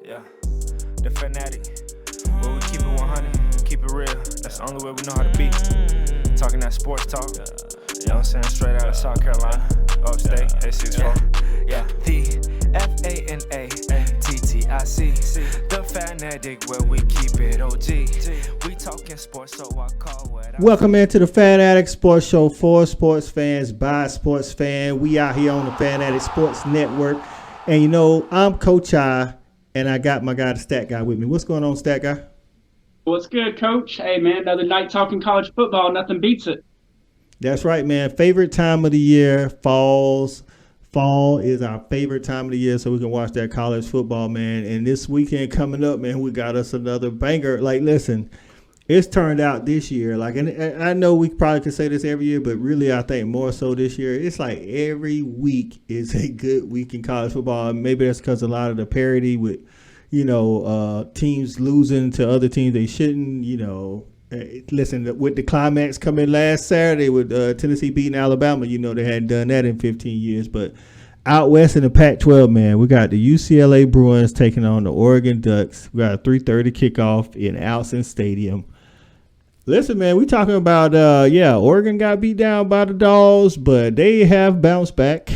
Yeah. The fanatic. Where we keep it 100, keep it real. That's the only way we know how to be. Talking that sports talk. You know what I'm saying? Straight out of South Carolina. Upstate, A64. Yeah. TFANATTIC. The fanatic where we keep it OG. We talking sports, so I call what I Welcome into the Fanatic Sports Show for sports fans by sports fan. We out here on the Fanatic Sports Network. And you know, I'm Coach I, and I got my guy, the Stat Guy, with me. What's going on, Stat Guy? What's good, Coach? Hey, man, another night talking college football. Nothing beats it. That's right, man. Favorite time of the year, Fall is our favorite time of the year, so we can watch that college football, man. And this weekend coming up, man, we got us another banger. Like, listen, it's turned out this year. Like, and I know we probably could say this every year, but really, I think more so this year. It's like every week is a good week in college football. And maybe that's because a lot of the parity with, teams losing to other teams they shouldn't. Listen, with the climax coming last Saturday with Tennessee beating Alabama, they hadn't done that in 15 years. But out west in the Pac-12, man, we got the UCLA Bruins taking on the Oregon Ducks. We got a 3:30 kickoff in Autzen Stadium. Listen, man, we talking about, Oregon got beat down by the Dogs, but they have bounced back.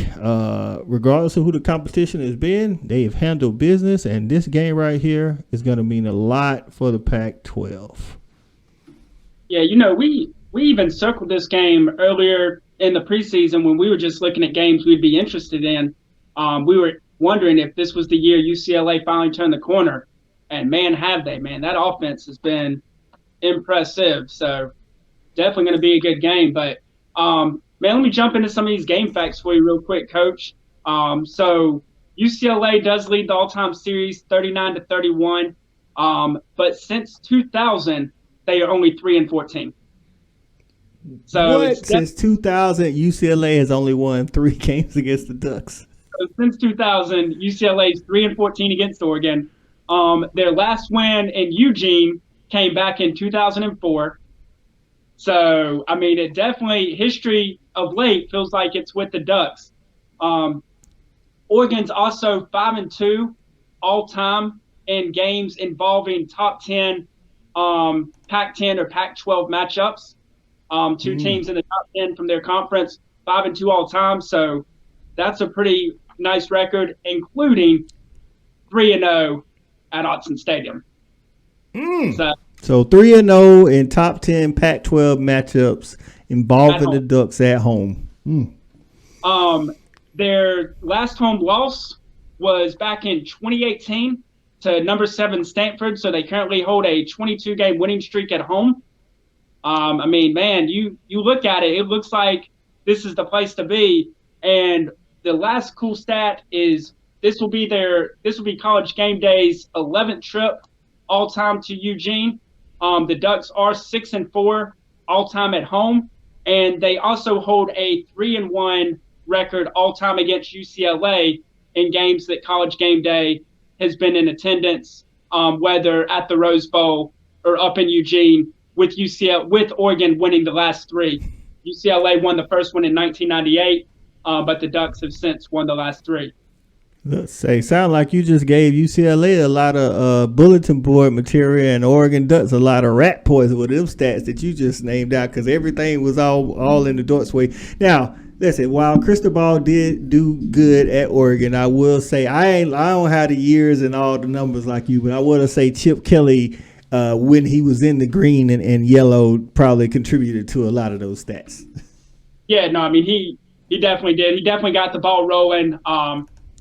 Regardless of who the competition has been, they have handled business, and this game right here is going to mean a lot for the Pac-12. Yeah, we even circled this game earlier in the preseason when we were just looking at games we'd be interested in. We were wondering if this was the year UCLA finally turned the corner, and man, have they, man. That offense has been impressive, so definitely going to be a good game. But man, let me jump into some of these game facts for you real quick, Coach. So UCLA does lead the all-time series 39-31, but since 2000 they are only 3-14. So since 2000 UCLA has only won 3 games against the Ducks. So since 2000 UCLA is 3-14 against Oregon. Their last win in Eugene came back in 2004. So, I mean, it definitely, history of late feels like it's with the Ducks. Oregon's also 5-2 all-time in games involving top 10 Pac-10 or Pac-12 matchups. Two teams in the top 10 from their conference, 5-2 all-time. So that's a pretty nice record, including 3-0 at Autzen Stadium. So 3-0 in top 10 Pac-12 matchups involving the Ducks at home. Their last home loss was back in 2018 to number 7 Stanford. So they currently hold a 22-game winning streak at home. I mean, man, you look at it, it looks like this is the place to be. And the last cool stat is this will be College Game Day's 11th trip all-time to Eugene. The Ducks are 6-4 all-time at home, and they also hold a 3-1 record all-time against UCLA in games that College Game Day has been in attendance, whether at the Rose Bowl or up in Eugene, with Oregon winning the last 3. UCLA won the first one in 1998, but the Ducks have since won the last 3. Let's say, sound like you just gave UCLA a lot of bulletin board material and Oregon Ducks a lot of rat poison with them stats that you just named out, because everything was all in the Ducks' way. Now, listen, while Cristobal did do good at Oregon, I will say I don't have the years and all the numbers like you, but I want to say Chip Kelly, when he was in the green and yellow, probably contributed to a lot of those stats. Yeah, no, I mean he definitely did. He definitely got the ball rolling.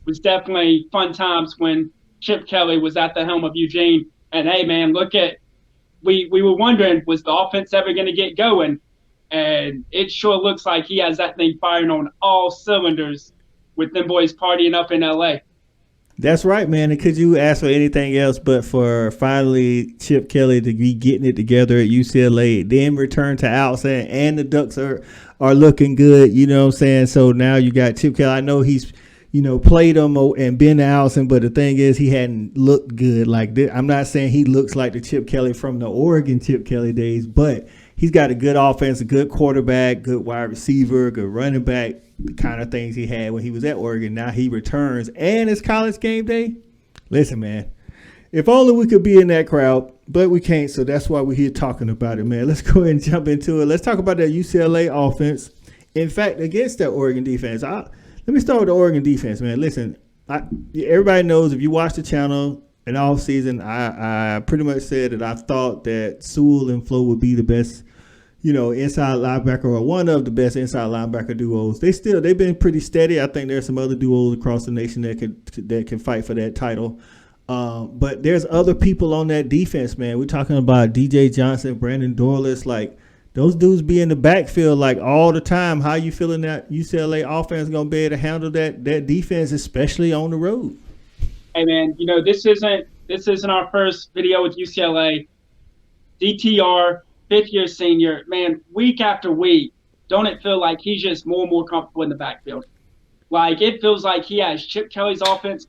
Was definitely fun times when Chip Kelly was at the helm of Eugene. And hey, man, we were wondering, was the offense ever going to get going? And it sure looks like he has that thing firing on all cylinders with them boys partying up in LA. That's right, man. And could you ask for anything else but for finally Chip Kelly to be getting it together at UCLA, then return to Autzen, and the Ducks are looking good, you know what I'm saying? So now you got Chip Kelly. I know he's played him and been to Autzen, but the thing is he hadn't looked good like this. I'm not saying he looks like the Chip Kelly from the Oregon Chip Kelly days, but he's got a good offense, a good quarterback, good wide receiver, good running back, the kind of things he had when he was at Oregon. Now he returns, and it's college game day. Listen, man, if only we could be in that crowd, but we can't, so that's why we're here talking about it, man. Let's go ahead and jump into it. Let's talk about that UCLA offense. In fact, against that Oregon defense, let me start with the Oregon defense, man. Listen, everybody knows if you watch the channel in off season, I pretty much said that I thought that Sewell and Flo would be the best, inside linebacker or one of the best inside linebacker duos. They've been pretty steady. I think there's some other duos across the nation that can fight for that title. But there's other people on that defense, man. We're talking about DJ Johnson, Brandon Dorless, like. Those dudes be in the backfield like all the time. How you feeling that UCLA offense is going to be able to handle that defense, especially on the road? Hey, man, this isn't our first video with UCLA. DTR, fifth-year senior, man, week after week, don't it feel like he's just more and more comfortable in the backfield? Like, it feels like he has Chip Kelly's offense,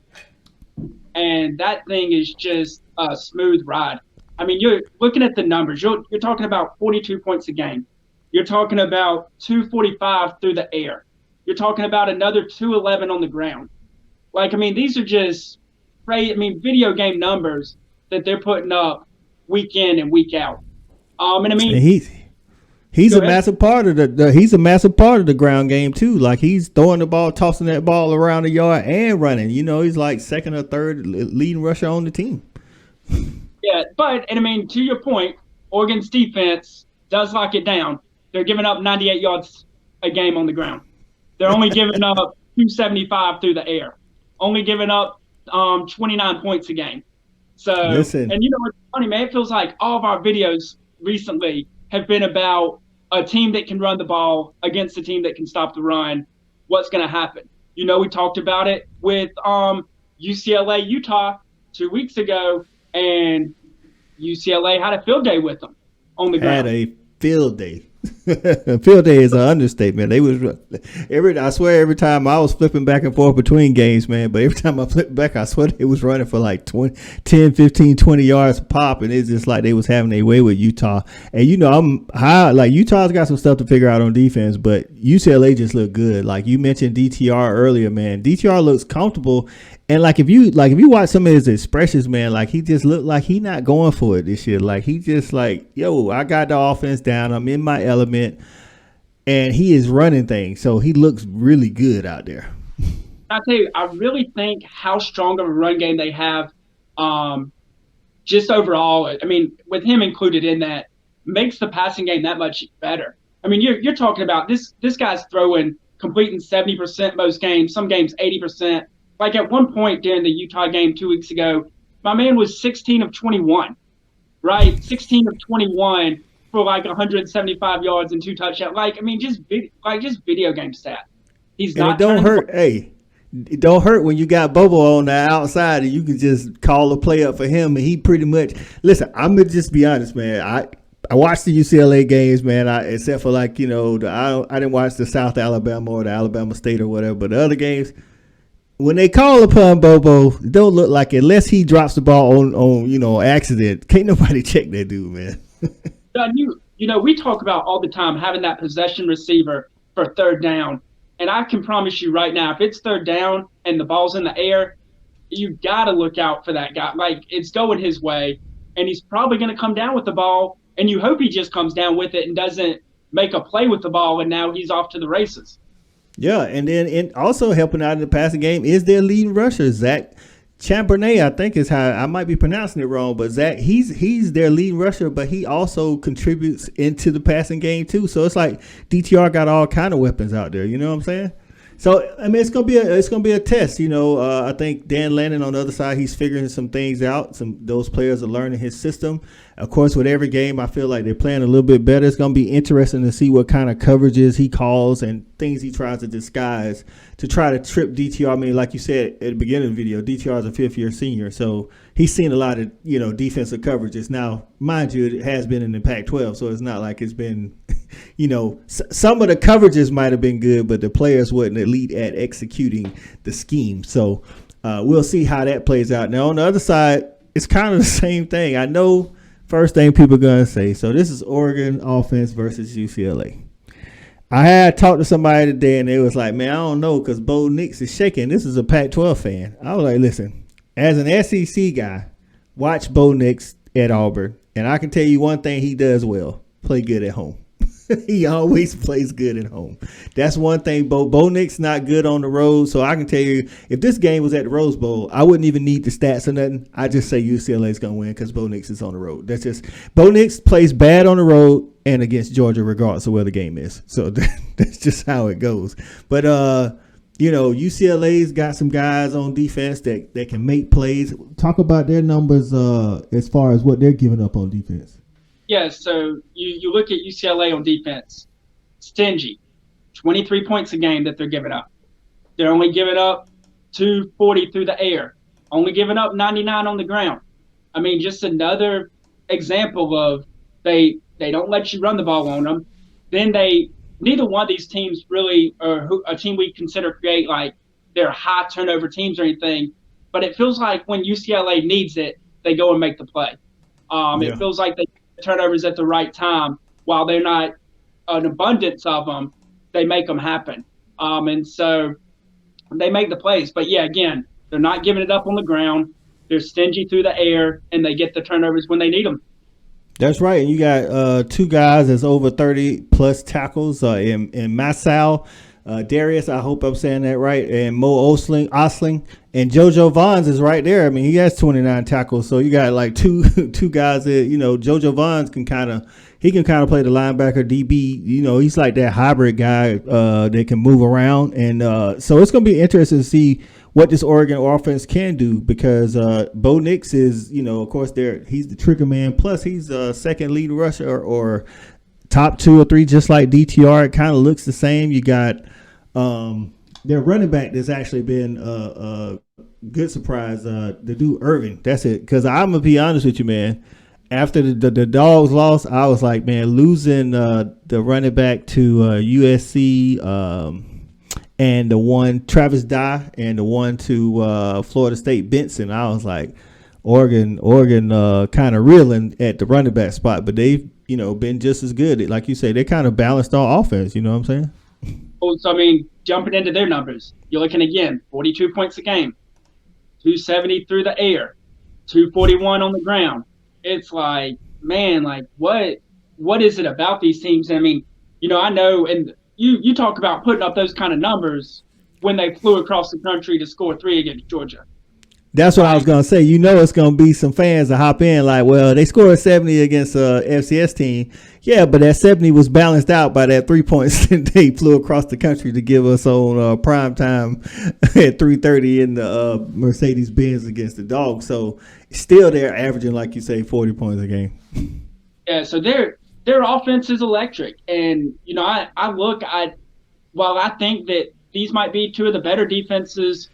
and that thing is just a smooth ride. I mean, you're looking at the numbers. You're talking about 42 points a game. You're talking about 245 through the air. You're talking about another 211 on the ground. Like, I mean, these are just video game numbers that they're putting up week in and week out. And I mean, he's a massive part of the ground game too. Like, he's throwing the ball, tossing that ball around the yard, and running. He's like second or third leading rusher on the team. Yeah, and I mean, to your point, Oregon's defense does lock it down. They're giving up 98 yards a game on the ground. They're only giving up 275 through the air. Only giving up 29 points a game. So, listen. And what's funny, man? It feels like all of our videos recently have been about a team that can run the ball against a team that can stop the run. What's going to happen? We talked about it with UCLA Utah 2 weeks ago. And UCLA had a field day with them on the ground. Had a field day. Field day is an understatement. I swear every time I was flipping back and forth between games, man, but every time I flipped back, I swear they was running for like 10, 15, 20 yards pop, and it's just like they was having their way with Utah. And I'm high, like Utah's got some stuff to figure out on defense, but UCLA just looked good. Like you mentioned DTR earlier, man. DTR looks comfortable. And like if you watch some of his expressions, man, like he just looked like he not going for it this year. Like he just like, yo, I got the offense down. I'm in my element, and he is running things. So he looks really good out there. I tell you, I really think how strong of a run game they have, just overall. I mean, with him included in that, makes the passing game that much better. I mean, you're talking about this guy's completing 70% most games, some games 80%. Like at one point during the Utah game 2 weeks ago, my man was 16 of 21, right? 16 of 21 for like 175 yards and 2 touchdowns. Like, I mean, just video game stat. He's and not. It don't hurt. Hey, it don't hurt when you got Bobo on the outside and you can just call a play up for him, and he pretty much. Listen, I'm gonna just be honest, man. I watched the UCLA games, man. Except for like I didn't watch the South Alabama or the Alabama State or whatever, but the other games. When they call upon Bobo, it don't look like it, unless he drops the ball on accident. Can't nobody check that dude, man. John, we talk about all the time having that possession receiver for third down. And I can promise you right now, if it's third down and the ball's in the air, you got to look out for that guy. Like, it's going his way, and he's probably going to come down with the ball, and you hope he just comes down with it and doesn't make a play with the ball, and now he's off to the races. Yeah, and then also helping out in the passing game is their leading rusher, Zach Charbonnet, I think is how I might be pronouncing it wrong, but Zach, he's their leading rusher, but he also contributes into the passing game too. So it's like DTR got all kind of weapons out there. You know what I'm saying? So I mean, it's gonna be a test. I think Dan Lannon on the other side, he's figuring some things out. Those players are learning his system. Of course, with every game, I feel like they're playing a little bit better. It's gonna be interesting to see what kind of coverages he calls and things he tries to disguise to try to trip DTR. I mean, like you said at the beginning of the video, DTR is a fifth-year senior, so he's seen a lot of defensive coverages. Now, mind you, it has been in the Pac-12, so it's not like it's been. Some of the coverages might have been good, but the players wasn't elite at executing the scheme. So we'll see how that plays out. Now, on the other side, it's kind of the same thing. I know First thing people gonna say. So this is Oregon offense versus UCLA. I had talked to somebody today, and they was like, "Man, I don't know, because Bo Nix is shaking." This is a Pac-12 fan. I was like, "Listen, as an SEC guy, watch Bo Nix at Auburn, and I can tell you one thing he does well: play good at home. He always plays good at home. That's one thing. Bo Nix not good on the road, so I can tell you, if this game was at the Rose Bowl, I wouldn't even need the stats or nothing. I just say UCLA is gonna win because Bo Nix is on the road. That's just Bo Nix plays bad on the road and against Georgia, regardless of where the game is. So that's just how it goes. But UCLA's got some guys on defense that can make plays. Talk about their numbers as far as what they're giving up on defense. Yeah, so you look at UCLA on defense, stingy, 23 points a game that they're giving up. They're only giving up 240 through the air, only giving up 99 on the ground. I mean, just another example of they don't let you run the ball on them. Then neither one of these teams really are a team we consider create like they're high turnover teams or anything. But it feels like when UCLA needs it, they go and make the play. It feels like they turnovers at the right time. While they're not an abundance of them, they make them happen. And so they make the plays. But, yeah, again, they're not giving it up on the ground. They're stingy through the air, and they get the turnovers when they need them. That's right. And you got two guys that's over 30-plus tackles in Masao, Darius, I hope I'm saying that right, and Mo Osling, and JoJo Vaughns is right there. I mean, he has 29 tackles, so you got like two guys that, JoJo Vaughns can kind of play the linebacker DB. He's like that hybrid guy that can move around, and so it's going to be interesting to see what this Oregon offense can do, because Bo Nix is, of course, he's the trigger man, plus he's a second lead rusher or top 2 or 3, just like DTR. It kind of looks the same. You got their running back that's actually been a good surprise, the dude Irvin. That's it. Because I'm going to be honest with you, man. After the Dogs lost, I was like, man, losing the running back to USC and the one Travis Dye and the one to Florida State Benson, I was like, Oregon kind of reeling at the running back spot, but they've been just as good. Like you say, they kind of balanced our offense. You know what I'm saying? Well, so, I mean, jumping into their numbers, you're looking again, 42 points a game, 270 through the air, 241 on the ground. It's like, man, like what is it about these teams? I mean, I know, and you talk about putting up those kind of numbers when they flew across the country to score 3 against Georgia. That's what I was going to say. It's going to be some fans that hop in like, well, they scored 70 against a FCS team. Yeah, but that 70 was balanced out by that 3 points that they flew across the country to give us on prime time at 3:30 in the Mercedes-Benz against the Dogs. So still they're averaging, like you say, 40 points a game. Yeah, so their offense is electric. And, while I think that these might be two of the better defenses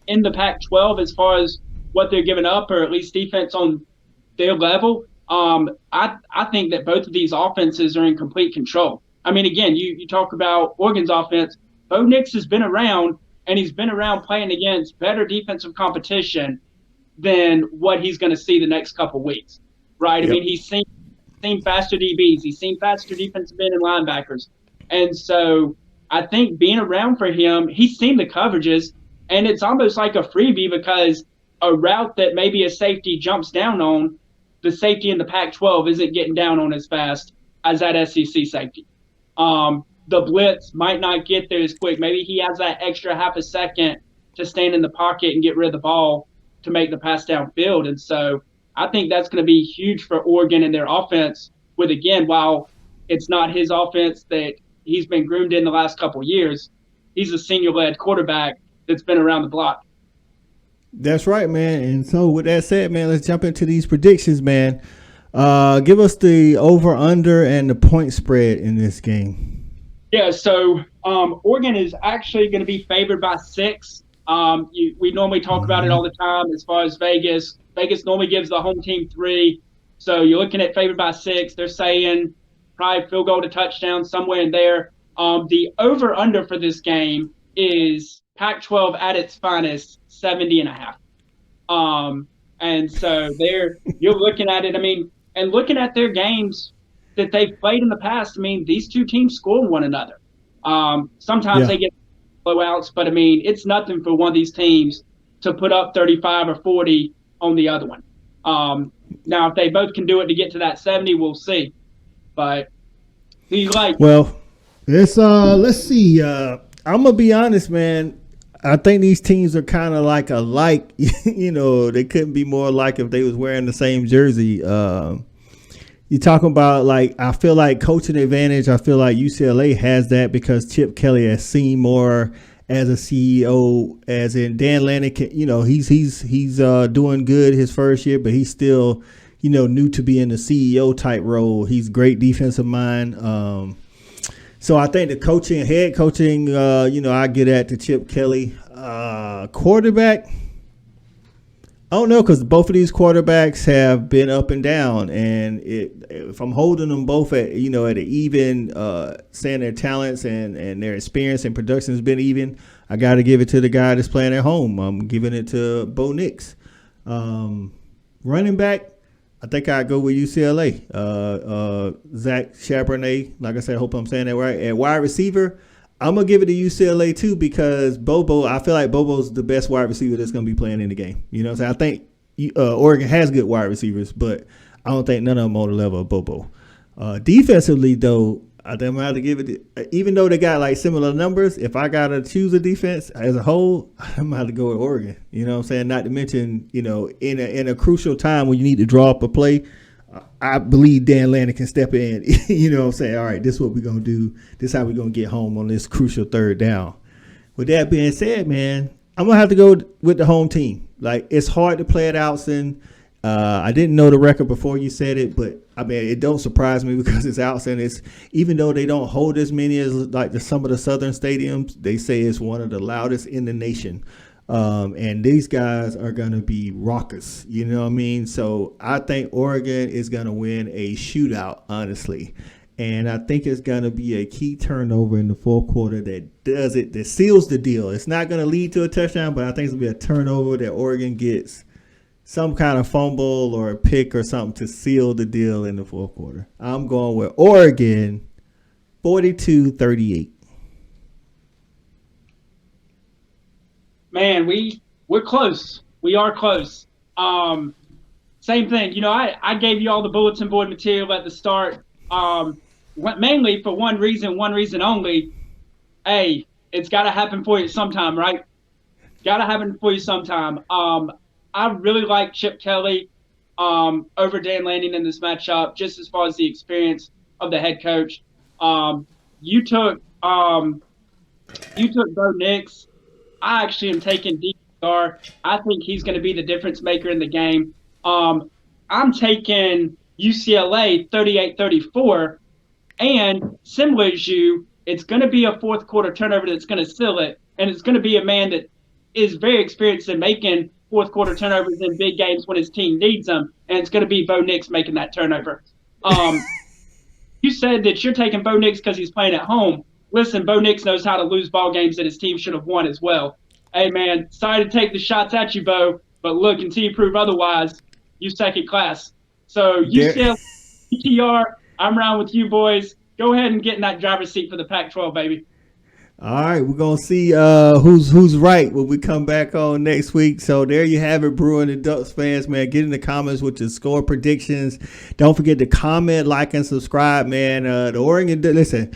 in the Pac-12 as far as what they're giving up, or at least defense on their level, I think that both of these offenses are in complete control. I mean, again, you talk about Oregon's offense. Bo Nix has been around, and he's been around playing against better defensive competition than what he's going to see the next couple weeks, right? Yep. I mean, he's seen faster DBs. He's seen faster defensive end and linebackers. And so I think being around for him, he's seen the coverages, and it's almost like a freebie, because a route that maybe a safety jumps down on, the safety in the Pac-12 isn't getting down on as fast as that SEC safety. The blitz might not get there as quick. Maybe he has that extra half a second to stand in the pocket and get rid of the ball to make the pass downfield. And so I think that's going to be huge for Oregon and their offense with, again, while it's not his offense that he's been groomed in the last couple of years, he's a senior-led quarterback that's been around the block. That's right, man. And so with that said, man, let's jump into these predictions, man. Give us the over-under and the point spread in this game. Yeah, so Oregon is actually going to be favored by 6. We normally talk about it all the time as far as Vegas. Vegas normally gives the home team 3. So you're looking at favored by 6. They're saying probably field goal to touchdown, somewhere in there. The over-under for this game is Pac-12 at its finest, 70.5. And so you're looking at it. I mean, And looking at their games that they've played in the past, I mean, these two teams score one another. Sometimes they get blowouts, but I mean, it's nothing for one of these teams to put up 35 or 40 on the other one. Now, if they both can do it to get to that 70, we'll see. But he's like, well, it's let's see. I'm gonna be honest, man. I think these teams are kind of like alike. You know, they couldn't be more alike if they was wearing the same jersey. You talking about, like, I feel like coaching advantage. I feel like UCLA has that because Chip Kelly has seen more as a CEO, as in Dan Lanning. You know, he's doing good his first year, but he's still, you know, new to being the CEO type role. He's great defensive mind. So I think the head coaching, you know, I get at the Chip Kelly. Quarterback, I don't know, because both of these quarterbacks have been up and down, and if I'm holding them both at, you know, at an even, saying their talents and their experience and production has been even, I got to give it to the guy that's playing at home. I'm giving it to Bo Nix. Running back, I think I'd go with UCLA. Zach Charbonnet, like I said, I hope I'm saying that right. At wide receiver, I'm going to give it to UCLA too, because I feel like Bobo's the best wide receiver that's going to be playing in the game. You know what I'm saying? I think Oregon has good wide receivers, but I don't think none of them on the level of Bobo. Defensively, though, I think I'm going to have to give it, even though they got like similar numbers, if I got to choose a defense as a whole, I'm going to have to go with Oregon. You know what I'm saying? Not to mention, you know, in a crucial time when you need to draw up a play, I believe Dan Lanning can step in. You know what I'm saying? All right, this is what we're going to do. This is how we're going to get home on this crucial third down. With that being said, man, I'm going to have to go with the home team. Like, it's hard to play at Autzen. I didn't know the record before you said it, but, I mean, it don't surprise me because it's Autzen. It's, even though they don't hold as many as like some of the southern stadiums, they say it's one of the loudest in the nation. And these guys are going to be raucous, you know what I mean? So I think Oregon is going to win a shootout, honestly. And I think it's going to be a key turnover in the fourth quarter that seals the deal. It's not going to lead to a touchdown, but I think it's going to be a turnover that Oregon gets some kind of fumble or a pick or something to seal the deal in the fourth quarter. I'm going with Oregon 42-38. Man, we're close. We are close. Same thing. You know, I gave you all the bulletin board material at the start, mainly for one reason only. Hey, it's got to happen for you sometime, right? Got to happen for you sometime. I really like Chip Kelly over Dan Lanning in this matchup, just as far as the experience of the head coach. You took Bo Nix. I actually am taking DTR. I think he's going to be the difference maker in the game. I'm taking UCLA 38-34, and similar as you, it's going to be a fourth quarter turnover that's going to seal it, and it's going to be a man that is very experienced in making fourth quarter turnovers in big games when his team needs them, and it's going to be Bo Nix making that turnover. You said that you're taking Bo Nix because he's playing at home. Listen, Bo Nix knows how to lose ball games that his team should have won as well. Hey, man, sorry to take the shots at you, Bo, but look, until you prove otherwise, you second class. So UCLA, UTR, I'm around with you boys. Go ahead and get in that driver's seat for the Pac-12, baby. All right, we're going to see who's right when we come back on next week. So there you have it, Bruin and Ducks fans, man. Get in the comments with your score predictions. Don't forget to comment, like, and subscribe, man. The Oregon, listen,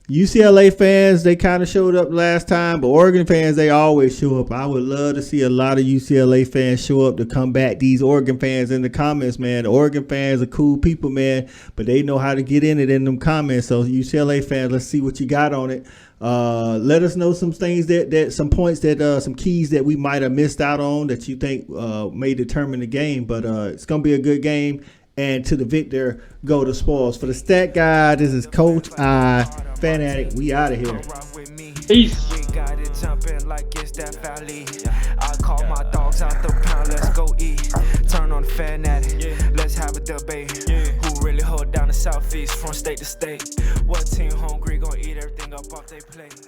UCLA fans, they kind of showed up last time, but Oregon fans, they always show up. I would love to see a lot of UCLA fans show up to combat these Oregon fans in the comments, man. The Oregon fans are cool people, man, but they know how to get in it in them comments. So UCLA fans, let's see what you got on it. Let us know some things some points some keys that we might have missed out on that you think may determine the game. But it's gonna be a good game. And to the victor go the spoils. For the Stat Guy, this is Coach I, Fan Addict. We out of here. Peace. We got it jumping like it's that valley. I call my dogs out the pound, let's go eat. Turn on the Fan Addict, let's have a debate. Who really hold down the Southeast from state to state? What team hungry gonna eat everything up off they plate?